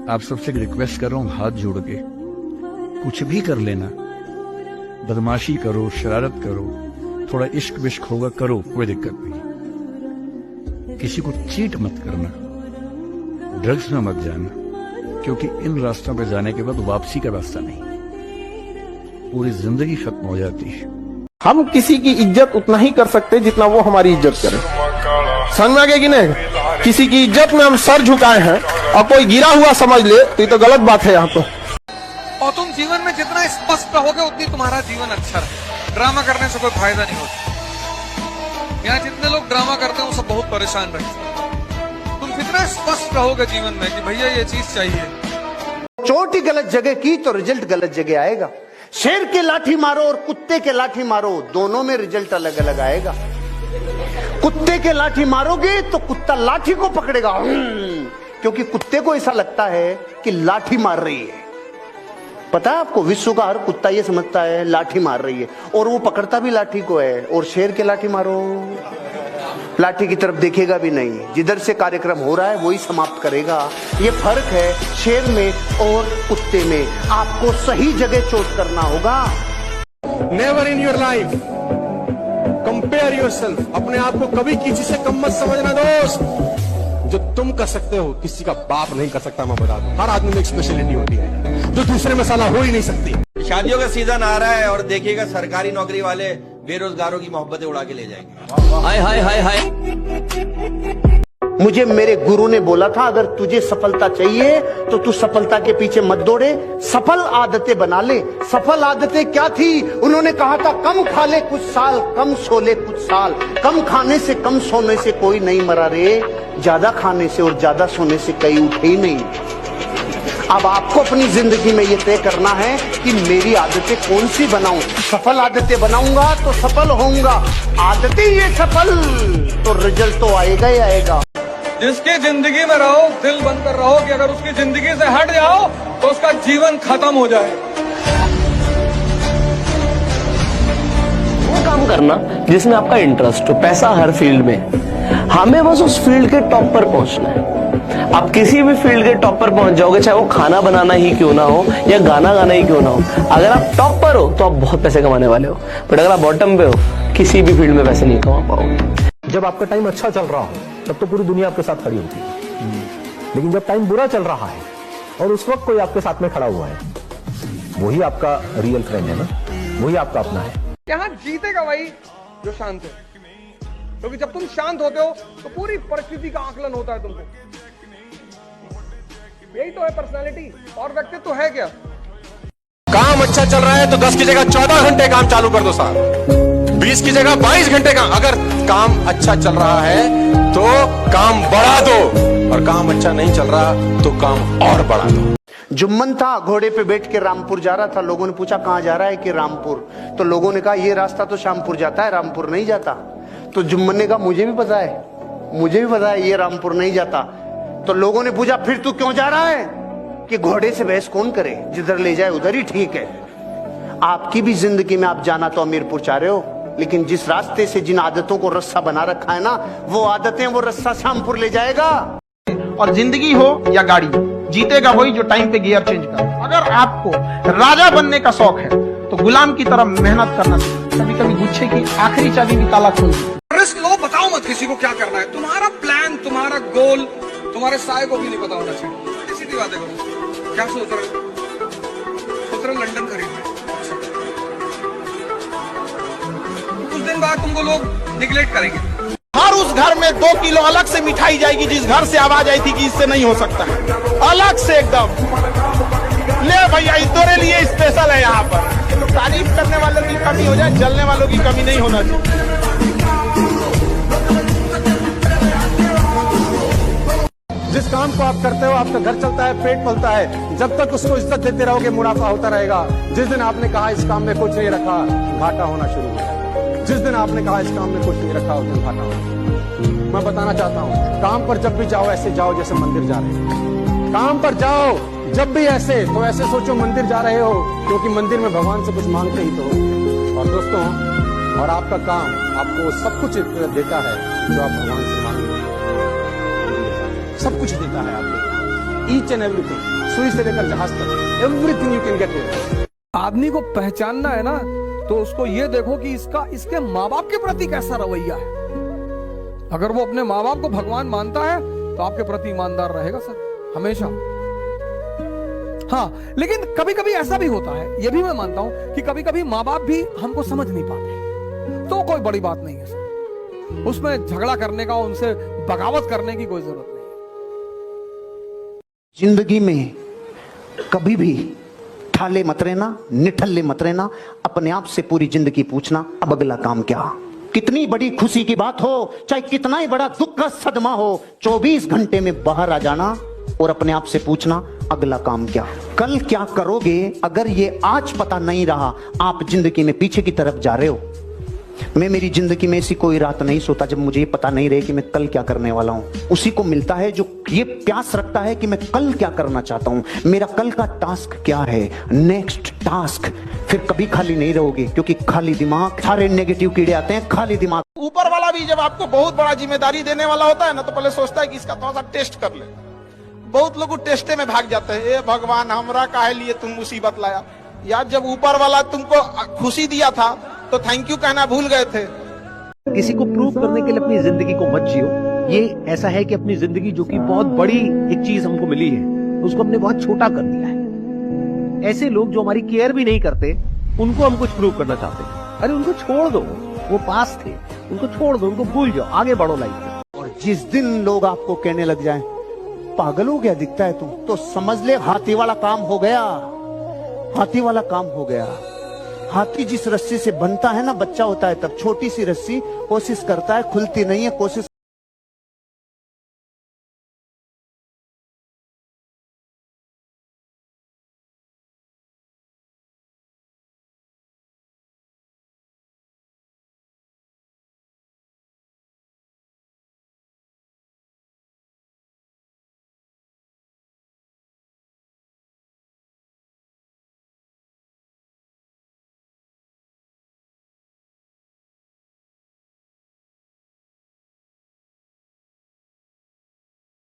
आप सबसे रिक्वेस्ट कर रहा हूं हाथ जोड़ के, कुछ भी कर लेना, बदमाशी करो, शरारत करो, थोड़ा इश्क विश्क होगा करो, कोई दिक्कत नहीं। किसी को चीट मत करना, ड्रग्स में मत जाना, क्योंकि इन रास्तों पे जाने के बाद वापसी का रास्ता नहीं, पूरी जिंदगी खत्म हो जाती है। हम किसी की इज्जत उतना ही कर सकते जितना वो हमारी इज्जत करे। समझ में आ गया कि नहीं? किसी की इज्जत में हम सर झुकाए हैं और कोई गिरा हुआ समझ ले तो ये तो गलत बात है यहाँ पर। और तुम जीवन में जितना स्पष्ट रहोगे उतनी तुम्हारा जीवन अच्छा रहे। ड्रामा करने से कोई फायदा नहीं होता। यहाँ जितने लोग ड्रामा करते हैं वो सब बहुत परेशान रहते हैं। तुम कितना स्पष्ट रहोगे जीवन में कि भैया ये चीज चाहिए। चोट ही गलत जगह की तो रिजल्ट गलत जगह आएगा। शेर के लाठी मारो और कुत्ते के लाठी मारो, दोनों में रिजल्ट अलग अलग आएगा। कुत्ते के लाठी मारोगे तो कुत्ता लाठी को पकड़ेगा, क्योंकि कुत्ते को ऐसा लगता है कि लाठी मार रही है। पता है आपको, विश्व का हर कुत्ता ये समझता है लाठी मार रही है, और वो पकड़ता भी लाठी को है। और शेर के लाठी मारो, लाठी की तरफ देखेगा भी नहीं, जिधर से कार्यक्रम हो रहा है वही समाप्त करेगा। ये फर्क है शेर में और कुत्ते में। आपको सही जगह चोट करना होगा। Never in your life compare yourself. अपने आप को कभी किसी से कम मत समझना दोस्त। जो तुम कर सकते हो किसी का बाप नहीं कर सकता। मैं बता दूं, हर आदमी में एक स्पेशलिटी होती है जो दूसरे में साला हो ही नहीं सकती। शादियों का सीजन आ रहा है और देखिएगा सरकारी नौकरी वाले बेरोजगारों की मोहब्बतें उड़ा के ले जाएंगे। हाय हाय हाय हाय। मुझे मेरे गुरु ने बोला था, अगर तुझे सफलता चाहिए तो तू सफलता के पीछे मत दौड़े, सफल आदतें बना ले। सफल आदतें क्या थी? उन्होंने कहा था कम खा ले कुछ साल, कम सो ले कुछ साल। कम खाने से कम सोने से कोई नहीं मरा रे, ज्यादा खाने से और ज्यादा सोने से कई उठे ही नहीं। अब आपको अपनी जिंदगी में ये तय करना है कि मेरी आदतें कौन सी बनाऊं। सफल आदतें बनाऊंगा तो सफल होऊंगा, आदतें ये सफल तो रिजल्ट तो आएगा ही आएगा। जिसकी जिंदगी में रहो दिल बनकर रहो कि अगर उसकी जिंदगी से हट जाओ तो उसका जीवन खत्म हो जाए। वो काम करना जिसमें आपका इंटरेस्ट हो। पैसा हर फील्ड में, हमें बस उस फील्ड के टॉप पर पहुंचना है। आप किसी भी फील्ड के टॉप पर पहुंच जाओगे, चाहे वो खाना बनाना ही क्यों ना हो या गाना गाना ही क्यों ना हो। अगर आप टॉप पर हो तो आप बहुत पैसे कमाने वाले हो, बट अगर आप बॉटम पे हो किसी भी फील्ड में पैसे नहीं कमा पाओगे। जब आपका टाइम अच्छा चल रहा हो तब तो पूरी दुनिया आपके साथ खड़ी होती है, लेकिन जब टाइम बुरा चल रहा है और उस वक्त कोई आपके साथ में खड़ा हुआ है, वही आपका रियल फ्रेंड है ना, वही आपका अपना है। यहाँ जीतेगा वही जो शांत है, क्योंकि जब तुम शांत होते हो तो पूरी परिस्थिति का आकलन होता है तुमको। यही तो है पर्सनालिटी, और व्यक्तित्व है क्या? काम अच्छा चल रहा है तो 10 की जगह 14 घंटे काम चालू कर दो साहब, 20 की जगह 22 घंटे काम। अगर काम अच्छा चल रहा है तो काम बढ़ा दो, और काम अच्छा नहीं चल रहा तो काम और बढ़ा दो। जुम्मन था, घोड़े पे बैठ के रामपुर जा रहा था। लोगों ने पूछा कहां जा रहा है? कि रामपुर। तो लोगों ने कहा ये रास्ता तो शामपुर जाता है, रामपुर नहीं जाता। तो जुम्मन ने कहा मुझे भी पता है, मुझे भी पता है ये रामपुर नहीं जाता। तो लोगों ने पूछा फिर तू क्यों जा रहा है? कि घोड़े से बहस कौन करे, जिधर ले जाए उधर ही ठीक है। आपकी भी जिंदगी में आप जाना तो अमीरपुर चाह रहे हो, लेकिन जिस रास्ते से जिन आदतों को रस्सा बना रखा है ना, वो आदतें वो रस्सा शामपुर ले जाएगा। और जिंदगी हो या गाड़ी, जीतेगा वही जो टाइम पे गियर चेंज कर। अगर आपको राजा बनने का शौक है तो गुलाम की तरह मेहनत करना चाहिए। कभी कभी गुच्छे की आखिरी चाबी भी ताला खोलती। रिस्क लो, बताओ मत किसी को क्या करना है। तुम्हारा प्लान, तुम्हारा गोल तुम्हारे साय को भी नहीं पता होना चाहिए। सीधी बातें करो, क्या सोच रहे हो? सोच रहे लंदन खरीदना, कुछ दिन बाद तुमको लोग निगलेक्ट करेंगे। हर उस घर में 2 किलो अलग से मिठाई जाएगी जिस घर से आवाज आई थी कि इससे नहीं हो सकता, अलग से एकदम। ले भैया तेरे लिए स्पेशल है यहाँ पर। तारीफ करने वालों की कमी हो जाए, जलने वालों की कमी नहीं होना चाहिए। जिस काम को आप करते हो आपका घर चलता है, पेट पलता है। जब तक उसको इज्जत देते रहोगे मुनाफा होता रहेगा। जिस दिन आपने कहा इस काम में कुछ नहीं रखा, घाटा होना शुरू हो जाएगा। जिस दिन आपने कहा इस काम में कुछ नहीं रखा, उस दिन घाटा होना। मैं बताना चाहता हूँ, काम पर जब भी जाओ ऐसे जाओ जैसे मंदिर जा रहे हो। काम पर जाओ जब भी ऐसे, तो ऐसे सोचो मंदिर जा रहे हो, क्योंकि मंदिर में भगवान से कुछ मांगते ही तो हो। और दोस्तों, और आपका काम आपको सब कुछ देता है जो आप भगवान से मांगते हैं, सब कुछ देता है आपको। ईच एंड एवरीथिंग, सुई से लेकर जहाज तक, everything you can get here. आदमी को पहचानना है ना, तो उसको ये देखो कि इसके माँ बाप के प्रति कैसा रवैया है। अगर वो अपने माँ बाप को भगवान मानता है तो आपके प्रति ईमानदार रहेगा सर, हमेशा। हाँ, लेकिन कभी कभी ऐसा भी होता है, ये भी मैं मानता हूं कि कभी कभी माँ बाप भी हमको समझ नहीं पाते, तो कोई बड़ी बात नहीं है सर, उसमें झगड़ा करने का, उनसे बगावत करने की कोई जरूरत नहीं है। जिंदगी में कभी भी ठाले मत रहना, निठल्ले मत रहना, अपने आप से पूरी जिंदगी पूछना अब अगला काम क्या। कितनी बड़ी खुशी की बात हो, चाहे कितना ही बड़ा दुख का सदमा हो, 24 घंटे में बाहर आ जाना और अपने आप से पूछना अगला काम क्या, कल क्या करोगे। अगर ये आज पता नहीं रहा, आप जिंदगी में पीछे की तरफ जा रहे हो। मैं मेरी जिंदगी में ऐसी कोई रात नहीं सोता जब मुझे ये पता नहीं रहे कि मैं कल क्या करने वाला हूं। उसी को मिलता है जो ये प्यास रखता है कि मैं कल क्या करना चाहता हूं, मेरा कल का टास्क क्या है, नेक्स्ट टास्क। फिर कभी खाली नहीं रहोगे, क्योंकि खाली दिमाग, सारे नेगेटिव कीड़े आते हैं खाली दिमाग। ऊपर वाला भी जब आपको बहुत बड़ा जिम्मेदारी देने वाला होता है ना, तो पहले सोचता है कि इसका थोड़ा सा टेस्ट कर ले। बहुत लोग टेस्टे में भाग जाते हैं, ए भगवान हमरा काहे लिए तुम मुसीबत लाया यार। जब ऊपर वाला तुमको खुशी दिया था तो थैंक यू कहना भूल गए थे। किसी को प्रूव करने के लिए अपनी जिंदगी को मत जियो। ये ऐसा है कि अपनी जिंदगी जो कि बहुत बड़ी एक चीज हमको मिली है, उसको हमने बहुत छोटा कर दिया है। ऐसे लोग जो हमारी केयर भी नहीं करते, उनको हम कुछ प्रूव करना चाहते हैं। अरे उनको छोड़ दो, वो पास थे, उनको छोड़ दो, उनको भूल जाओ, आगे बढ़ो लाइफ में। और जिस दिन लोग आपको कहने लग जाएं, पागल हो गया दिखता है तुम, तो समझ ले हाथी वाला काम हो गया, हाथी वाला काम हो गया। हाथी जिस रस्सी से बनता है ना, बच्चा होता है तब, छोटी सी रस्सी कोशिश करता है, खुलती नहीं है, कोशिश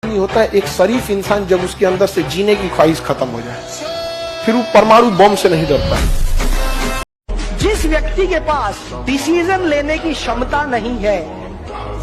होता है एक शरीफ इंसान जब उसके अंदर से जीने की ख्वाहिश खत्म हो जाए, फिर वो परमाणु बम से नहीं डरता है। जिस व्यक्ति के पास डिसीजन लेने की क्षमता नहीं है,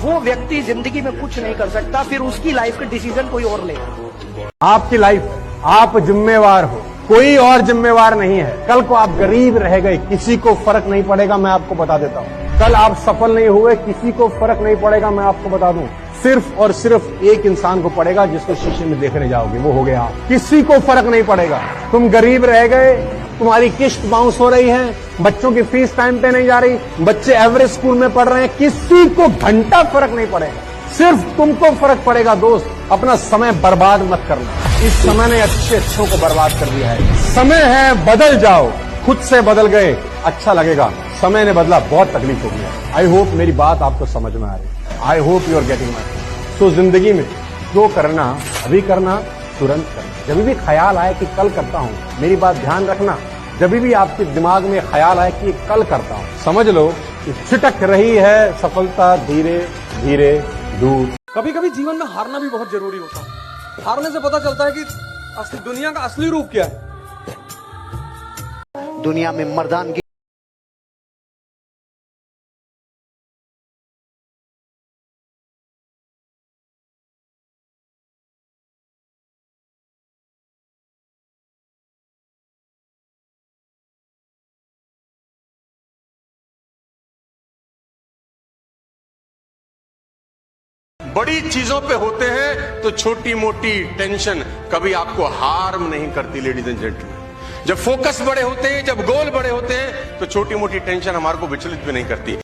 वो व्यक्ति जिंदगी में कुछ नहीं कर सकता, फिर उसकी लाइफ के डिसीजन कोई और लेगा। आपकी लाइफ, आप जिम्मेवार हो, कोई और जिम्मेवार नहीं है। कल को आप गरीब रह गए, किसी को फर्क नहीं पड़ेगा, मैं आपको बता देता हूँ। कल आप सफल नहीं हुए, किसी को फर्क नहीं पड़ेगा, मैं आपको बता दूं। सिर्फ और सिर्फ एक इंसान को पड़ेगा जिसको शीशे में देखने जाओगे, वो हो गया आप। किसी को फर्क नहीं पड़ेगा। तुम गरीब रह गए, तुम्हारी किस्त बाउंस हो रही है, बच्चों की फीस टाइम पे नहीं जा रही, बच्चे एवरेज स्कूल में पढ़ रहे हैं, किसी को घंटा फर्क नहीं पड़ेगा। सिर्फ तुमको फर्क पड़ेगा। दोस्त, अपना समय बर्बाद मत करना। इस समय ने अच्छों को बर्बाद कर दिया है। समय है, बदल जाओ। खुद से बदल गए, अच्छा लगेगा। समय ने बदला, बहुत तकलीफ होगी। आई होप मेरी बात आपको समझ में आ रही है। I hope you are getting my. तो जिंदगी में जो करना अभी करना, तुरंत करना। जब भी ख्याल आए कि कल करता हूं, मेरी बात ध्यान रखना, जब भी आपके दिमाग में ख्याल आए कि कल करता हूं, समझ लो कि छिटक रही है सफलता धीरे धीरे दूर। कभी कभी जीवन में हारना भी बहुत जरूरी होता है। हारने से पता चलता है कि दुनिया का असली रूप क्या है। दुनिया में मर्दानगी बड़ी चीजों पे होते हैं तो छोटी मोटी टेंशन कभी आपको हार्म नहीं करती। लेडीज एंड जेंटलमैन, जब फोकस बड़े होते हैं, जब गोल बड़े होते हैं, तो छोटी मोटी टेंशन हमारे को विचलित भी नहीं करती।